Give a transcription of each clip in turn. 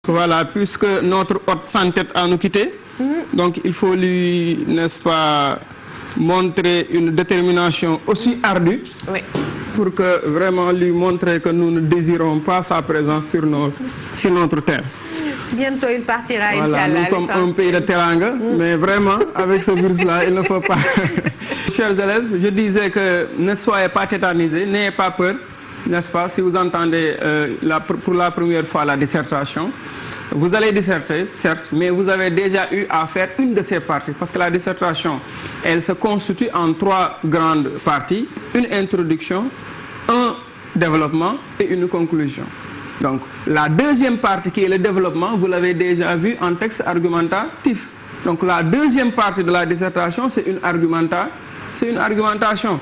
Voilà, puisque notre hôte s'entête à nous quitter, donc il faut lui, n'est-ce pas, montrer une détermination aussi ardue pour que vraiment lui montrer que nous ne désirons pas sa présence sur notre terre. Bientôt il partira, voilà, Inch'Allah. Nous sommes un pays de teranga, mais vraiment, avec ce virus-là, il ne faut pas. Chers élèves, je disais que ne soyez pas tétanisés, n'ayez pas peur, n'est-ce pas, si vous entendez pour la première fois la dissertation. Vous allez disserter, certes, mais vous avez déjà eu à faire une de ces parties, parce que la dissertation, elle se constitue en 3 grandes parties, une introduction, un développement et une conclusion. Donc, la deuxième partie qui est le développement, vous l'avez déjà vu en texte argumentatif. Donc, la deuxième partie de la dissertation, c'est une argumentation.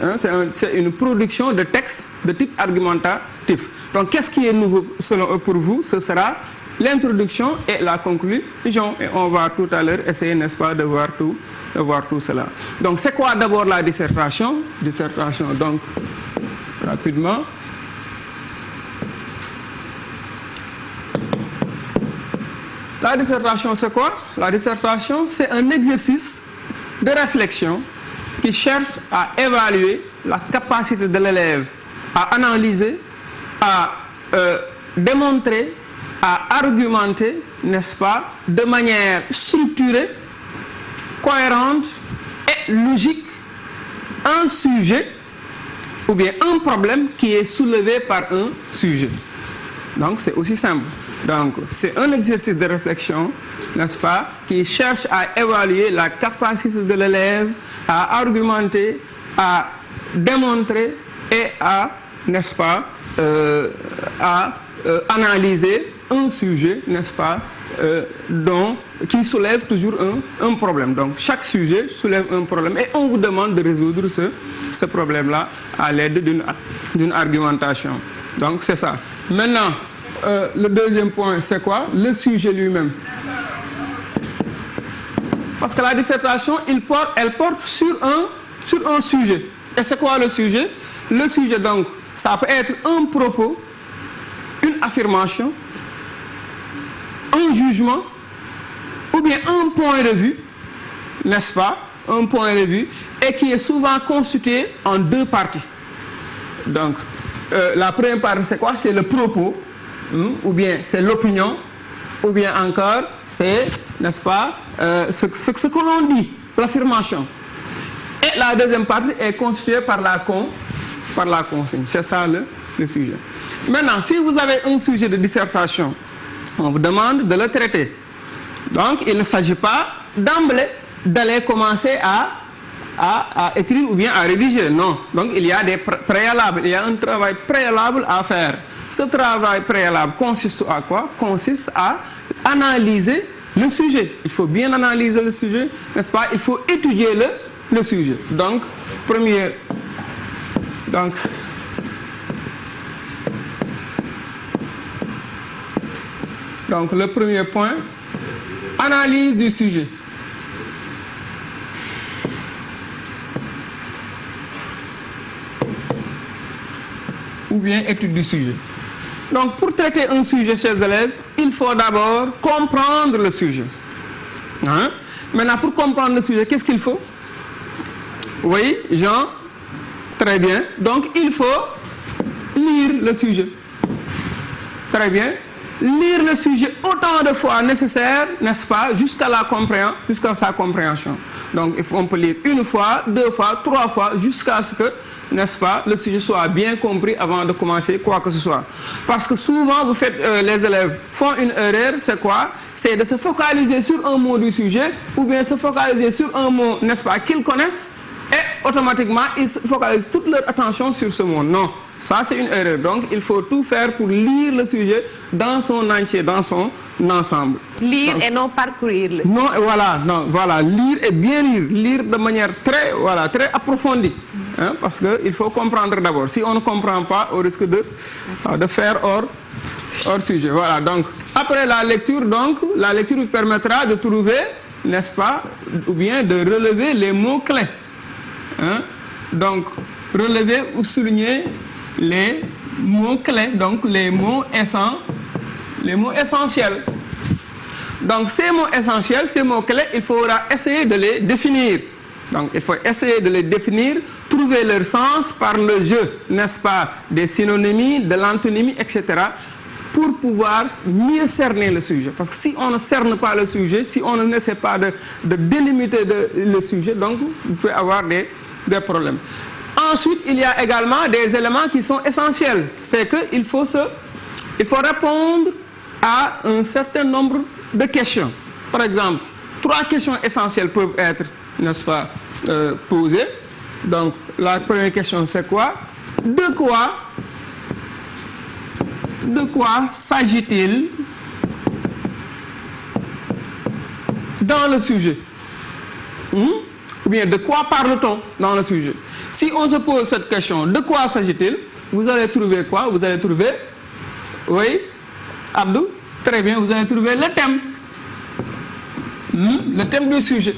Hein, c'est une production de texte de type argumentatif. Donc, qu'est-ce qui est nouveau selon eux pour vous? Ce sera l'introduction et la conclusion. Et on va tout à l'heure essayer, n'est-ce pas, de voir tout cela. Donc, c'est quoi d'abord la dissertation? Dissertation, donc, rapidement. La dissertation, c'est quoi? La dissertation, c'est un exercice de réflexion qui cherche à évaluer la capacité de l'élève à analyser, à démontrer, à argumenter, n'est-ce pas, de manière structurée, cohérente et logique, un sujet ou bien un problème qui est soulevé par un sujet. Donc, c'est aussi simple. Donc, c'est un exercice de réflexion, n'est-ce pas, qui cherche à évaluer la capacité de l'élève à argumenter, à démontrer et à, n'est-ce pas, analyser un sujet, n'est-ce pas, qui soulève toujours un problème. Donc, chaque sujet soulève un problème et on vous demande de résoudre ce problème-là à l'aide d'une argumentation. Donc, c'est ça. Maintenant, le deuxième point, c'est quoi? Le sujet lui-même. Parce que la dissertation, elle porte sur un sujet. Et c'est quoi le sujet? Le sujet, donc, ça peut être un propos, une affirmation, un jugement, ou bien un point de vue, n'est-ce pas? Un point de vue, et qui est souvent constitué en 2 parties. Donc, la première partie, c'est quoi? C'est le propos, ou bien c'est l'opinion, ou bien encore, c'est, n'est-ce pas, ce que l'on dit, l'affirmation. Et la deuxième partie est constituée par la consigne. C'est ça le sujet. Maintenant, si vous avez un sujet de dissertation, on vous demande de le traiter. Donc, il ne s'agit pas d'emblée d'aller commencer à écrire ou bien à rédiger. Non. Donc, il y a des préalables. Il y a un travail préalable à faire. Ce travail préalable consiste à quoi? Consiste à analyser le sujet. Il faut bien analyser le sujet, n'est-ce pas? Il faut étudier le sujet. Donc, donc, le premier point, analyse du sujet. Ou bien étude du sujet. Donc, pour traiter un sujet, chers élèves, il faut d'abord comprendre le sujet. Hein? Maintenant, pour comprendre le sujet, qu'est-ce qu'il faut? Oui, Jean? Très bien. Donc, il faut lire le sujet. Très bien. Lire le sujet autant de fois nécessaire, n'est-ce pas, jusqu'à sa compréhension. Donc, on peut lire 1 fois, 2 fois, 3 fois, jusqu'à ce que, n'est-ce pas, le sujet soit bien compris avant de commencer quoi que ce soit. Parce que souvent, les élèves font une erreur, c'est quoi? C'est de se focaliser sur un mot du sujet, ou bien se focaliser sur un mot, n'est-ce pas, qu'ils connaissent, et automatiquement, ils focalisent toute leur attention sur ce mot. Non, ça c'est une erreur. Donc, il faut tout faire pour lire le sujet dans son entier, dans son ensemble. Lire donc, et non parcourir. Non, voilà, lire et bien lire de manière très approfondie. Hein, parce qu'il faut comprendre d'abord. Si on ne comprend pas, on risque de faire hors sujet. Voilà, donc, après la lecture, vous permettra de trouver, n'est-ce pas, ou bien de relever les mots-clés. Hein? Donc, relever ou souligner les mots clés, donc les mots les mots essentiels. Donc, ces mots essentiels, ces mots clés, il faudra essayer de les définir. Donc, il faut essayer de les définir, trouver leur sens par le jeu, n'est-ce pas, des synonymies, de l'antonymie, etc., pour pouvoir mieux cerner le sujet. Parce que si on ne cerne pas le sujet, si on n'essaie pas de délimiter le sujet, donc vous pouvez avoir des problèmes. Ensuite, il y a également des éléments qui sont essentiels. C'est qu'il faut répondre à un certain nombre de questions. Par exemple, 3 questions essentielles peuvent être, n'est-ce pas, posées. Donc, la première question, c'est quoi? De quoi s'agit-il dans le sujet? Ou bien, de quoi parle-t-on dans le sujet? Si on se pose cette question, de quoi s'agit-il? Vous allez trouver quoi? Vous allez trouver, oui, Abdou? Très bien, vous allez trouver le thème. Le thème du sujet.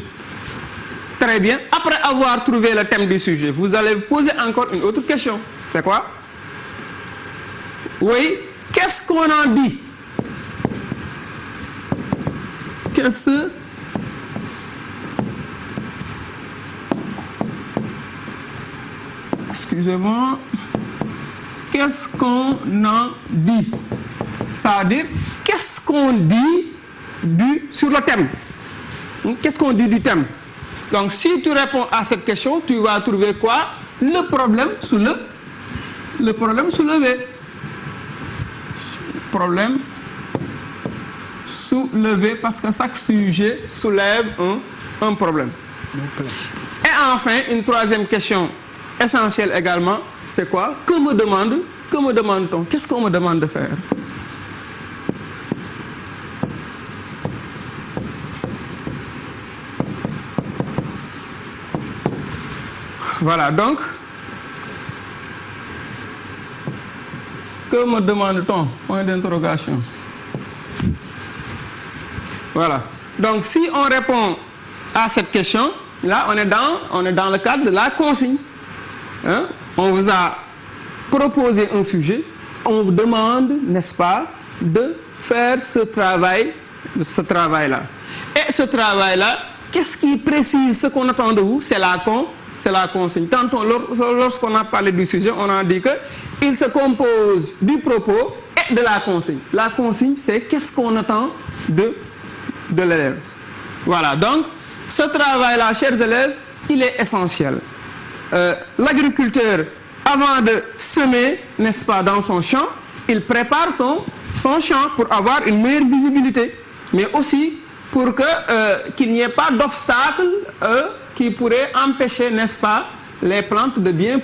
Très bien. Après avoir trouvé le thème du sujet, vous allez vous poser encore une autre question. C'est quoi? Oui, qu'est-ce qu'on en dit? Excusez-moi. Qu'est-ce qu'on en dit? C'est-à-dire, qu'est-ce qu'on dit sur le thème? Qu'est-ce qu'on dit du thème? Donc, si tu réponds à cette question, tu vas trouver quoi? Le problème soulevé. Problème soulevé, parce que chaque sujet soulève un problème. Et enfin, une troisième question essentielle également, c'est quoi? Que me demande-t-on? Qu'est-ce qu'on me demande de faire? Voilà, donc, que me demande-t-on? Point d'interrogation. Voilà. Donc, si on répond à cette question, là, on est dans le cadre de la consigne. Hein? On vous a proposé un sujet, on vous demande, n'est-ce pas, de faire ce travail-là. Et ce travail-là, qu'est-ce qui précise ce qu'on attend de vous? C'est la consigne. Tantôt, lorsqu'on a parlé du sujet, on a dit qu'il se compose du propos et de la consigne. La consigne, c'est qu'est-ce qu'on attend de l'élève. Voilà, donc, ce travail-là, chers élèves, il est essentiel. L'agriculteur, avant de semer, n'est-ce pas, dans son champ, il prépare son champ pour avoir une meilleure visibilité, mais aussi pour qu'il n'y ait pas d'obstacles qui pourraient empêcher, n'est-ce pas, les plantes de bien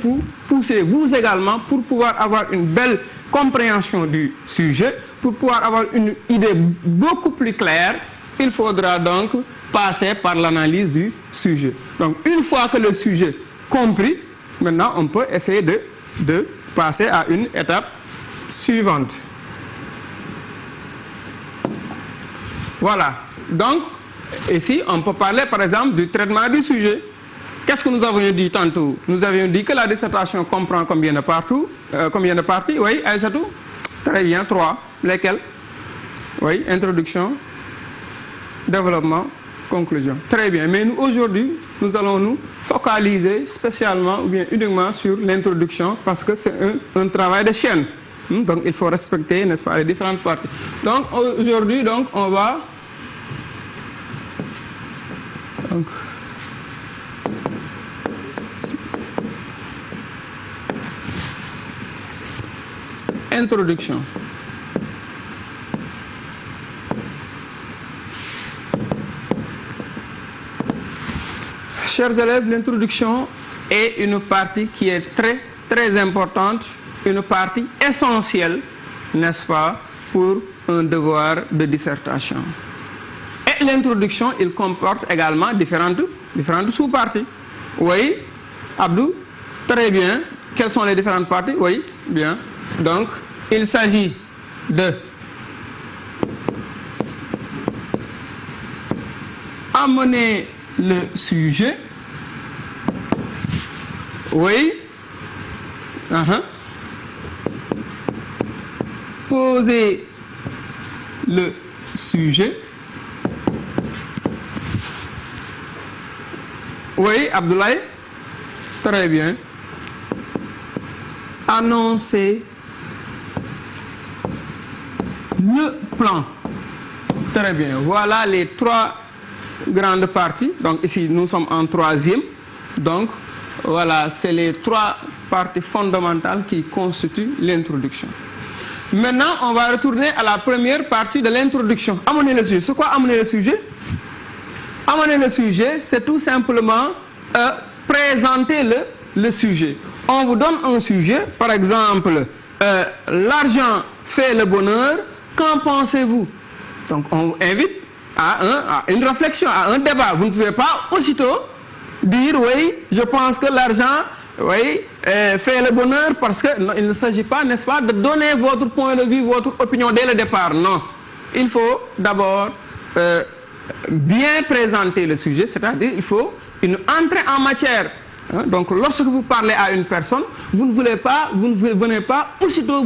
pousser. Vous également, pour pouvoir avoir une belle compréhension du sujet, pour pouvoir avoir une idée beaucoup plus claire, il faudra donc passer par l'analyse du sujet. Donc, une fois que le sujet compris, maintenant, on peut essayer de passer à une étape suivante. Voilà. Donc, ici, on peut parler, par exemple, du traitement du sujet. Qu'est-ce que nous avions dit tantôt? Nous avions dit que la dissertation comprend combien de parties? Oui, Aïssatou? Très bien, 3. Lesquelles? Oui, introduction, développement, conclusion. Très bien. Mais nous, aujourd'hui, nous allons nous focaliser spécialement ou bien uniquement sur l'introduction parce que c'est un travail de chaîne. Donc, il faut respecter, n'est-ce pas, les différentes parties. Donc, aujourd'hui, donc, on va... Donc, introduction. Chers élèves, l'introduction est une partie qui est très, très importante, une partie essentielle, n'est-ce pas, pour un devoir de dissertation. Et l'introduction, il comporte également différentes sous-parties. Oui, Abdou, très bien. Quelles sont les différentes parties? Oui, bien. Donc, il s'agit de amener le sujet. Oui. Poser le sujet. Oui, Abdoulaye? Très bien. Annoncer le plan. Très bien. Voilà les trois grandes parties. Donc ici, nous sommes en troisième. Donc, voilà, c'est les trois parties fondamentales qui constituent l'introduction. Maintenant, on va retourner à la première partie de l'introduction. Amener le sujet. C'est quoi amener le sujet? Amener le sujet, c'est tout simplement présenter le sujet. On vous donne un sujet, par exemple, l'argent fait le bonheur, qu'en pensez-vous? Donc on vous invite à une réflexion, à un débat. Vous ne pouvez pas aussitôt dire, oui, je pense que l'argent fait le bonheur, parce qu'il ne s'agit pas, n'est-ce pas, de donner votre point de vue, votre opinion dès le départ. Non. Il faut d'abord bien présenter le sujet, c'est-à-dire il faut une entrée en matière. Hein? Donc lorsque vous parlez à une personne, vous ne venez pas aussitôt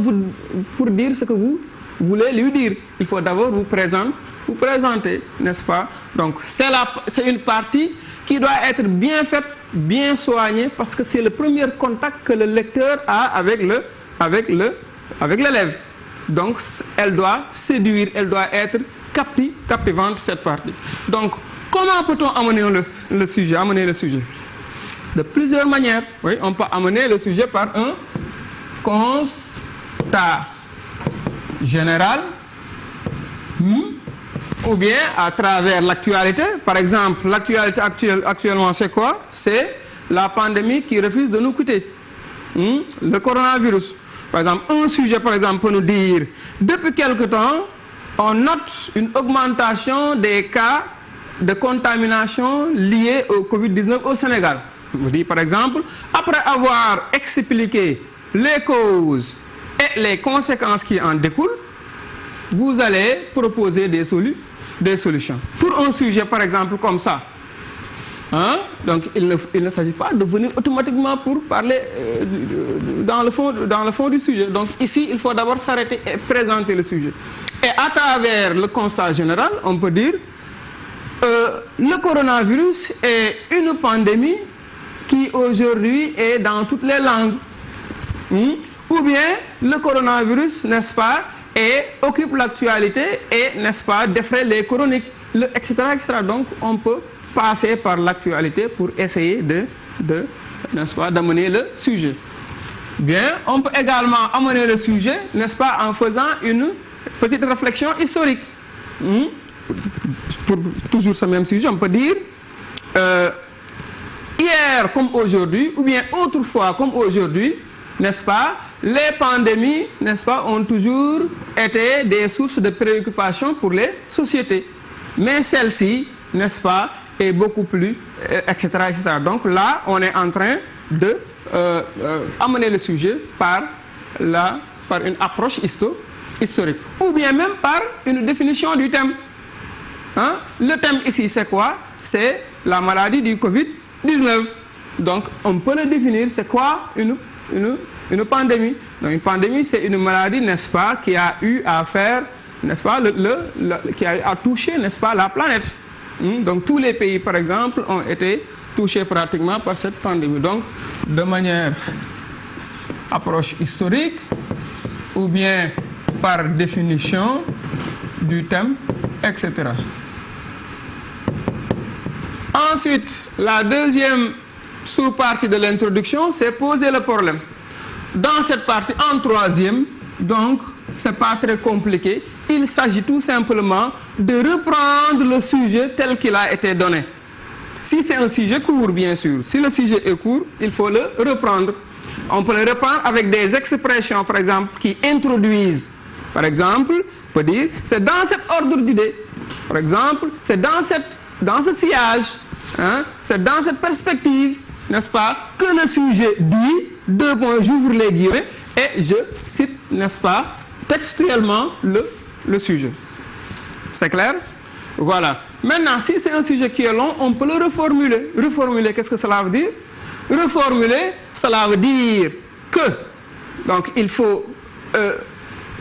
pour dire ce que vous voulez lui dire. Il faut d'abord vous présenter, n'est-ce pas? Donc c'est une partie qui doit être bien faite, bien soignée, parce que c'est le premier contact que le lecteur a avec l'élève. Donc elle doit séduire, elle doit être captivante, cette partie. Donc comment peut-on amener le sujet? De plusieurs manières. Oui, on peut amener le sujet par un constat général, ou bien à travers l'actualité. Par exemple, l'actualité actuellement, c'est quoi? C'est la pandémie qui refuse de nous quitter. Le coronavirus. Par exemple, un sujet, par exemple, peut nous dire, depuis quelque temps, on note une augmentation des cas de contamination liés au Covid-19 au Sénégal. Je vous dis, par exemple, après avoir expliqué les causes et les conséquences qui en découlent, vous allez proposer des solutions. Pour un sujet, par exemple, comme ça, hein? Donc il ne s'agit pas de venir automatiquement pour parler dans le fond du sujet. Donc ici, il faut d'abord s'arrêter et présenter le sujet. Et à travers le constat général, on peut dire le coronavirus est une pandémie qui aujourd'hui est dans toutes les langues. Ou bien le coronavirus, n'est-ce pas, occupe l'actualité et, n'est-ce pas, défraie les chroniques, etc., etc. Donc on peut passer par l'actualité pour essayer n'est-ce pas, d'amener le sujet. Bien, on peut également amener le sujet, n'est-ce pas, en faisant une petite réflexion historique. Pour toujours ce même sujet, on peut dire hier comme aujourd'hui, ou bien autrefois comme aujourd'hui, n'est-ce pas, les pandémies, n'est-ce pas, ont toujours été des sources de préoccupation pour les sociétés. Mais celle-ci, n'est-ce pas, est beaucoup plus, etc., etc. Donc là, on est en train de amener le sujet par une approche historique. Ou bien même par une définition du thème. Hein? Le thème ici, c'est quoi? C'est la maladie du Covid-19. Donc, on peut le définir, c'est quoi une pandémie? Donc, une pandémie, c'est une maladie, n'est-ce pas, qui a eu à faire, n'est-ce pas, qui a touché, n'est-ce pas, la planète. Donc, tous les pays, par exemple, ont été touchés pratiquement par cette pandémie. Donc, de manière approche historique, ou bien par définition du thème, etc. Ensuite, la deuxième sous-partie de l'introduction, c'est poser le problème. Dans cette partie, en troisième, donc, ce n'est pas très compliqué. Il s'agit tout simplement de reprendre le sujet tel qu'il a été donné. Si c'est un sujet court, bien sûr. Si le sujet est court, il faut le reprendre. On peut le reprendre avec des expressions, par exemple, qui introduisent. Par exemple, on peut dire, c'est dans cet ordre d'idées. Par exemple, c'est dans ce sillage, hein, c'est dans cette perspective, n'est-ce pas, que le sujet dit, j'ouvre les guillemets, et je cite, n'est-ce pas, textuellement le sujet. C'est clair? Voilà. Maintenant, si c'est un sujet qui est long, on peut le reformuler. Reformuler, qu'est-ce que cela veut dire? Reformuler, cela veut dire que, donc, il faut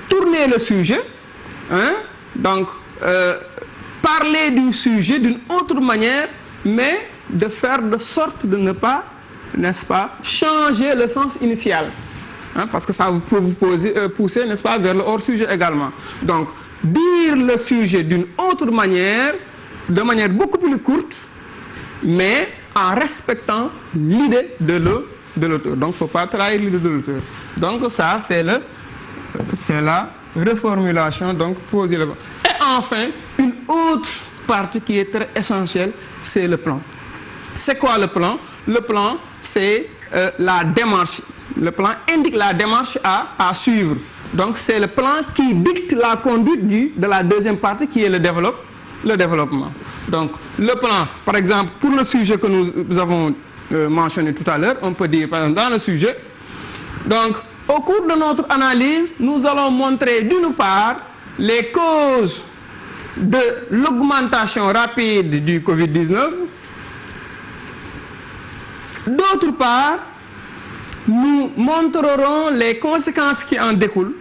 tourner le sujet, hein, Donc, parler du sujet d'une autre manière, mais de faire de sorte de ne pas, n'est-ce pas, changer le sens initial. Hein, parce que ça peut vous pousser, n'est-ce pas, vers le hors-sujet également. Donc, dire le sujet d'une autre manière, de manière beaucoup plus courte, mais en respectant l'idée de l'auteur. Donc, il ne faut pas trahir l'idée de l'auteur. Donc, ça, c'est la reformulation, donc poser le plan. Et enfin, une autre partie qui est très essentielle, c'est le plan. C'est quoi le plan? Le plan, c'est la démarche. Le plan indique la démarche à suivre. Donc, c'est le plan qui dicte la conduite de la deuxième partie qui est le développement. Donc, le plan, par exemple, pour le sujet que nous avons mentionné tout à l'heure, on peut dire, par exemple, dans le sujet, donc, au cours de notre analyse, nous allons montrer d'une part les causes de l'augmentation rapide du Covid-19. D'autre part, nous montrerons les conséquences qui en découlent.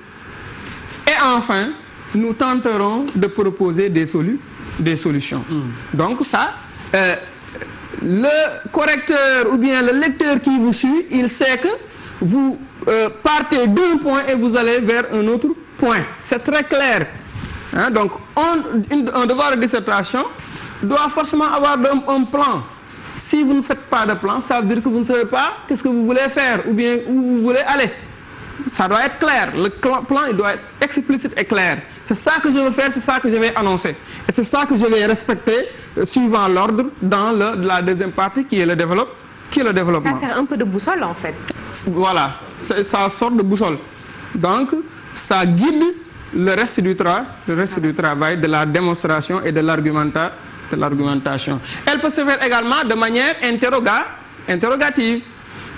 Et enfin, nous tenterons de proposer des solutions. Donc ça, le correcteur ou bien le lecteur qui vous suit, il sait que vous partez d'un point et vous allez vers un autre point. C'est très clair. Hein? Donc, un devoir de dissertation doit forcément avoir un plan. Si vous ne faites pas de plan, ça veut dire que vous ne savez pas qu'est-ce que vous voulez faire ou bien où vous voulez aller. Ça doit être clair. Le plan, il doit être explicite et clair. C'est ça que je veux faire, c'est ça que je vais annoncer. Et c'est ça que je vais respecter suivant l'ordre dans la deuxième partie qui est le développement. Ça sert un peu de boussole en fait. Voilà, ça sort de boussole. Donc, ça guide le reste du travail, de la démonstration et de l'argumentation. Elle peut se faire également de manière interrogative.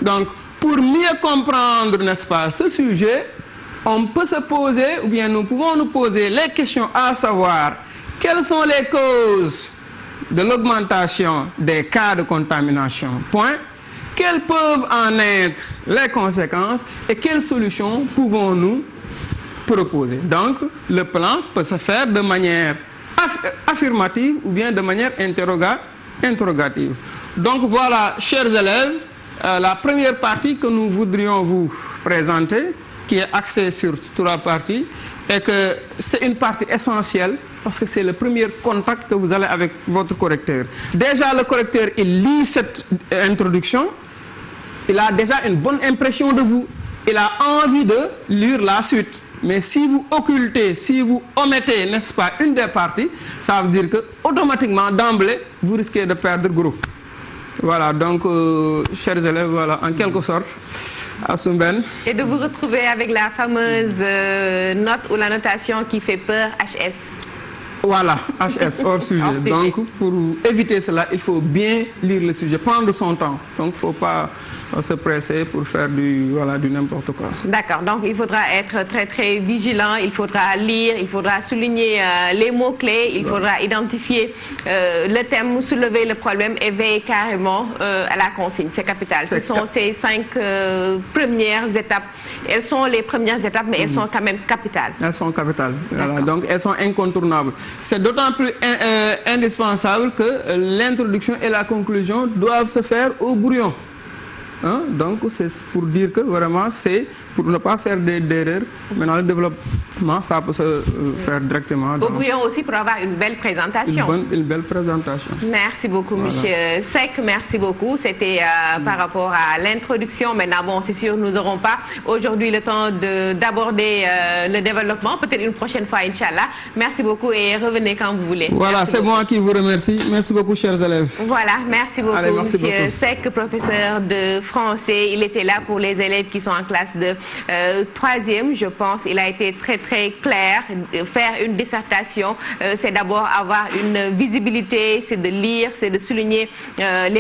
Donc, pour mieux comprendre, n'est-ce pas, ce sujet, on peut se poser, ou bien nous pouvons nous poser les questions à savoir quelles sont les causes de l'augmentation des cas de contamination. Point. Quelles peuvent en être les conséquences et quelles solutions pouvons-nous proposer? Donc, le plan peut se faire de manière affirmative ou bien de manière interrogative. Donc voilà, chers élèves, la première partie que nous voudrions vous présenter, qui est axée sur 3 parties, et que c'est une partie essentielle parce que c'est le premier contact que vous allez avec votre correcteur. Déjà, le correcteur, il lit cette introduction, il a déjà une bonne impression de vous, il a envie de lire la suite. Mais si vous occultez, si vous omettez, n'est-ce pas, une des parties, ça veut dire que automatiquement, d'emblée, vous risquez de perdre gros. Voilà, donc, chers élèves, voilà, en quelque sorte, Assoumben. Et de vous retrouver avec la fameuse note ou la notation qui fait peur, HS. Voilà, HS, hors sujet. Donc, pour éviter cela, il faut bien lire le sujet, prendre son temps. Donc, il ne faut pas se presser pour faire du n'importe quoi. D'accord, donc il faudra être très très vigilant, il faudra lire, il faudra souligner les mots-clés, il faudra identifier le thème, soulever le problème et veiller carrément à la consigne. C'est capital. Ce sont ces 5 premières étapes. Elles sont les premières étapes, mais elles sont quand même capitales. Elles sont capitales, voilà. Donc elles sont incontournables. C'est d'autant plus indispensable que l'introduction et la conclusion doivent se faire au brouillon. Hein? Donc c'est pour dire que vraiment c'est pour ne pas faire d'erreurs. Maintenant le développement ça peut se faire directement. Au brouillon aussi pour avoir une belle présentation. Une belle présentation. Merci beaucoup, Monsieur Seck. Merci beaucoup. C'était par rapport à l'introduction. Maintenant, bon, c'est sûr, nous n'aurons pas aujourd'hui le temps d'aborder le développement. Peut-être une prochaine fois, Inch'Allah. Merci beaucoup et revenez quand vous voulez. Voilà, c'est moi qui vous remercie. Merci beaucoup, chers élèves. Voilà, merci beaucoup, allez, merci Monsieur Seck, professeur de français. Il était là pour les élèves qui sont en classe de 3e, je pense. Il a été très très clair. Faire une dissertation, c'est d'abord avoir une visibilité, c'est de lire, c'est de souligner les